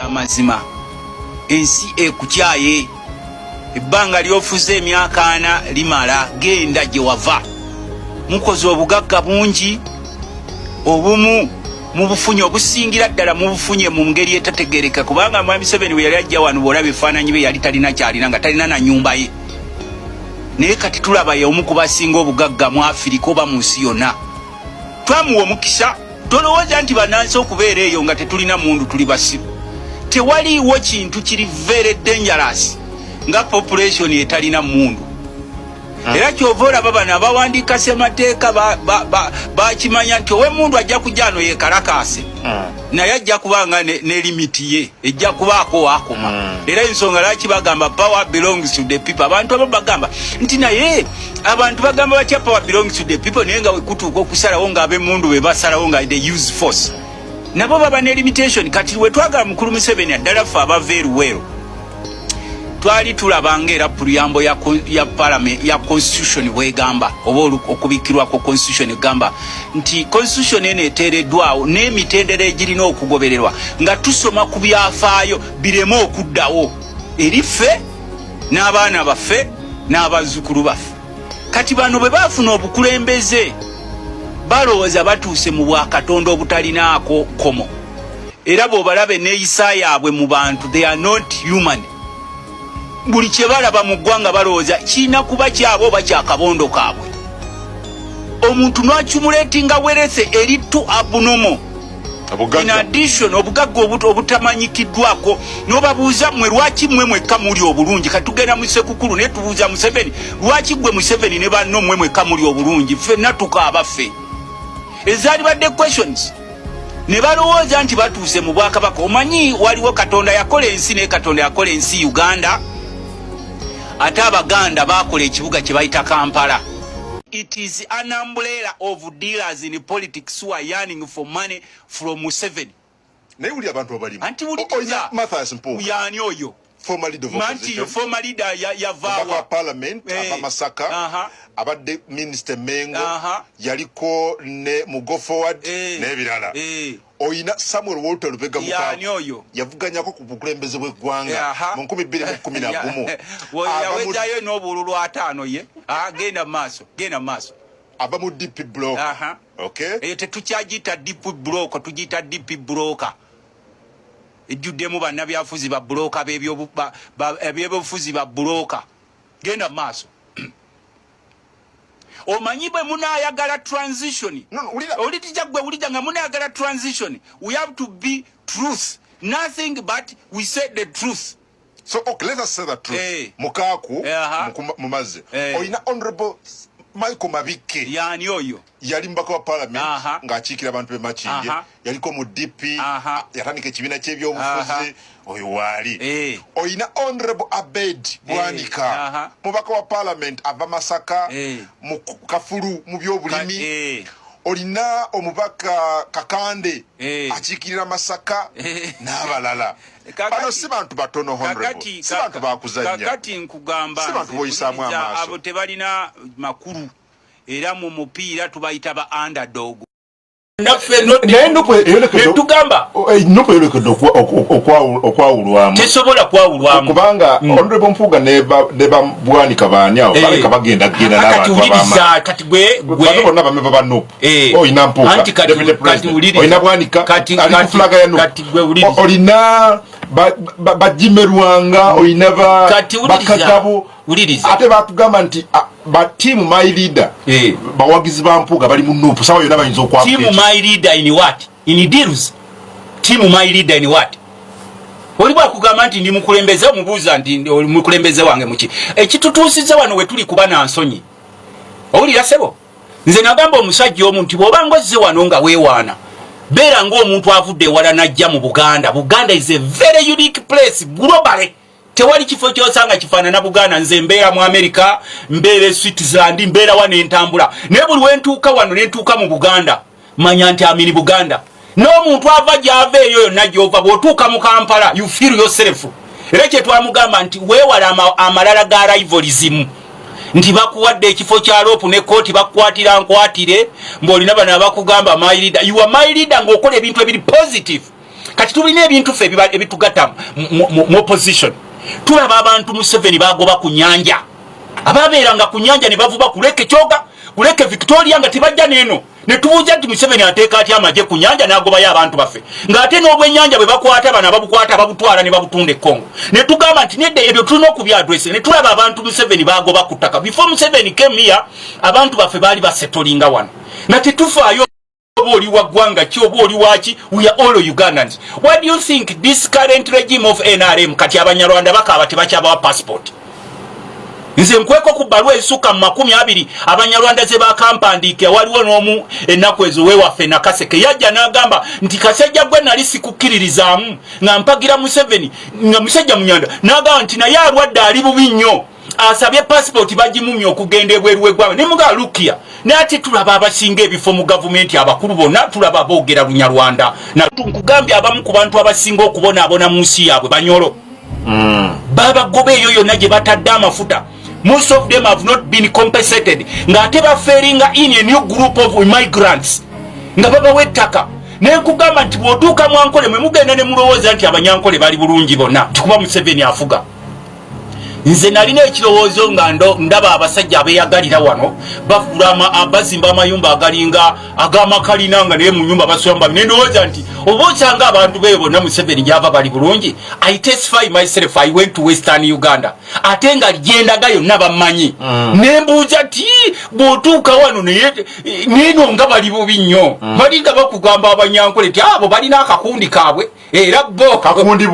amazima ensi ekukyaye ebbanga lyofuze emyaka 4 limala genda gye wava mukoze obugagga bungi obumu mubufunye obusingira ddala mubufunye mu ngeri etategereka kubanga Mwami Museveni we yali ajja wano bw'olaba ebifaananyi bye yali talina kyalina nga talina na nyumba ye naye kati tulaba ye omu ku basinga obugagga mu Afirika oba mu nsi yonna twamuwa omukisa tolowooza nti bannansi okubeera eyo nga tetulina mundu tuli basiru tewaliiwo kintu kiri very dangerous nga population etalina mundu era kyova olaba bano abawandiika ssemateeka bakimanya nti owe mundu ajja kujja ano yekalakaase naye ajja kubanga ne limiti ye ejja kubaako waakoma era ensonga lwaki bagamba power belongs to the people abantu abo bagamba nti naye abantu bagamba batya power belongs to the people naye nga wekutuuka okusalawo ng'abemundu be basalawo nga they use force nabo baba ne limitation kati wetwagala mukulu Museveni addala ffe abava eruweero twali tulabanga era puliyambo ya parliament ya constitution bwegamba oba okubikirwako constitution egamba nti constitution eno eteereddwawo n'emitendera egirina okugobererwa nga tusoma ku byafaayo bireme okuddawo eri ffe n'abaana baffe n'abazzukulu baffe kati bano bwe baafuna obukulembeze balowooza batuuse mu bwakatonda obutalinaako komo era bw'obalaba enneeyisa yaabwe mu bantu they are not human buli kye balaba mu ggwanga balowooza kirina kuba kyabwe oba kyakabondo kaabwe omuntu n'akumuleetinga werese erittu abnormal in addition obugagga obutamanyikiddwako n'obabuuza mwe lwaki mmwe mwekka muli obulungi katugenda mu Sekukulu naye tubuuza Museveni lwaki gwe Museveni ne banno mmwe mwekka muli obulungi ffenna tukaaba ffe ezaali badde questions ne balowooza nti batuuse mu Bwakabaka omanyi waliwo Katonda yakola ensi naye Katonda yakola ensi Uganda ate Abaganda bakola ekibuga kye bayita Kampala. It is an umbrella of dealers in politics who are yearning for money from Museveni. Naye uli abantu abalimu. Anti bulikiza Mathias Mpuuga. Yani oyo. Former leader of opposition. Manti former leader ya Vawa. Parliament, aba Masaka. Abadde Minister Mengo. Yaliko ne Mugo Forward. N'ebirala. Oyina Samuel Walter Lubega Mukago. Yani oyo. Yavuganyako ku bukulembeze bw'eggwanga mu 2011. Yawezayo n'obululu 5 ye. Genda maaso. Aba mu DP block. Okay. Tetukyagiyita DP block, tugiyita DP broker. Ejjuddemu bannabyafuzi ba broker ebyobufuzi ba broker. Genda maaso. Omanyi bwe munaayagala transition. Ulija nga munaayagala transition. We have to be truth. Nothing but we said the truth. So okay, let us say the truth. Mukaku mumaze. Oyina honorable Michael Mabike. Yani oyo. Yali mbaka wa parliament ng'akiikira abantu be Machinje. Yaliko mu DP. Yatandika ekibiina ky'ebyobufuzi. Oyo waali. Oyina honorable Abed Bwanika. Mubaka wa parliament ava Masaka. Mu Kafulu mu byobulimi. Olina omubaka Kakande akiikirira Masaka n'abalala. Bano si bantu batono honorable. Si bantu bakuzanya. Kakati nkugamba. Si bantu boyisaamu amaaso. Abo tebalina makulu. Era mu mupiira tubayita ba underdog. Tugamba nuko yolekedde okwawulwamu tesobola kwawulwamu kubanga honorable Mpuuga ne Bwanika baani awo baleka bagenda n'abantu ab'amaanyi kati gwe bonna bameva ba Nuupu oyina Mpuuga deputy president oyina Bwanika ali ku fulaga ya Nuupu olina bajimerwanga oyina bakagabo ate batugamba nti ba team my leader bawagizi ba Mpuuga bali mu Nuupu sawa yona bayinza okwa team my leader in what in deals team my leader in what olibwa kugamba nti ndi mukulembeze omubuuza nti mukulembeze wange muki ekitutuusiza wano we tuli kuba na nsonyi owulira sebo nze nagamba omusajja omuntu bw'obanga ozze wano nga weewaana beera ng'omuntu avudde wala najja mu Buganda. Buganda is a very unique place globally. Tewali kifo kyosanga kifaanana Buganda. Nze mbeera mu America, mbeera Switzerland, mbeera wano entambula. Naye buli wentuuka wano nentuuka mu Buganda manya nti amini Buganda. N'omuntu ava gy'ava eyo yonna gy'ova bw'otuuka mu Kampala you feel yourself. Era kye twamugamba nti weewala amalala ga rivalryism. Nti bakuwadde ekifo kya lopu ne kooti bakukwatira nkwatire mb'olina bano abakugamba my leader. You are my leader ng'okola ebintu ebiri positive. kati tulina ebintu ffe ebitugatta mu opposition. Tulaba abantu Museveni bagoba ku nyanja, ababeeranga ku nyanja ne bavuba kuleke Kyoga kuleke Victoria nga tebajja neno ne tubuuza nti Museveni ateeka atya amagye ku nyanja n'agobayo abantu baffe ng'ate n'obwennyanja bwe bakwata bana babukwata babutwala ne babutunda e Congo. Ne tugamba nti nedda ebyo tulina okubyadresa. Ne tulaba abantu Museveni bagoba ku ttaka. Before Museveni came here abantu baffe baali basetolinga wano nga tetufaayo oba oli wa ggwanga ki oba oli waki. We are all Ugandans. What do you think this current regime of NRM kati Abanyarwanda bakaaba tebakyabawa passport? Nze nkweko ku bbalwa esukka mu 20 Abanyarwanda ze bakampandiike waliwo n'omu ennaku ezo wewaffe Nakaseke yajja n'agamba nti Kasajja gwe nali sikukkiririzaamu nga mpagira Museveni nga musajja Munyanda n'agamba nti naye alwadde ali bubi nnyo asabye passport bagimumye okugenda ebweru w'eggwanga ne muga Lukia n'ate tulaba abasinga ebifo mu gavumenti abakulu bonna tulaba boogera Lunyarwanda nkugambye abamu ku bantu abasinga okubonaabona mu nsi yaabwe Banyoro babagoba eyo yonna gye batadde amafuta. Most of them have not been compensated. Ngate baferinga in a new group of migrants. Nga babawe ettaka. Ne nkugamba nti bw'otuuka mu Ankole mwe mugenda ne mulowooza nti Abanyankole bali bulungi bonna tikuba Museveni afuga. Nze nalina ekirowoozo nga ndaba abasajja abeeyagalira wano bazimba amayumba agalinga ag'amakalina nga naye mu nyumba basomba ne ndowooza nti oba osanga abantu beeyo bonna Museveni gy'ava bali bulungi. I testify myself, I went to Western Uganda ate nga gyendaga yonna bammanyi ne mbuuza ti bw'otuuka wano neeno nga bali bubi nnyo balinga bakugamba Abanyankole ti abo balina akakundi kaabwe era bo kakundi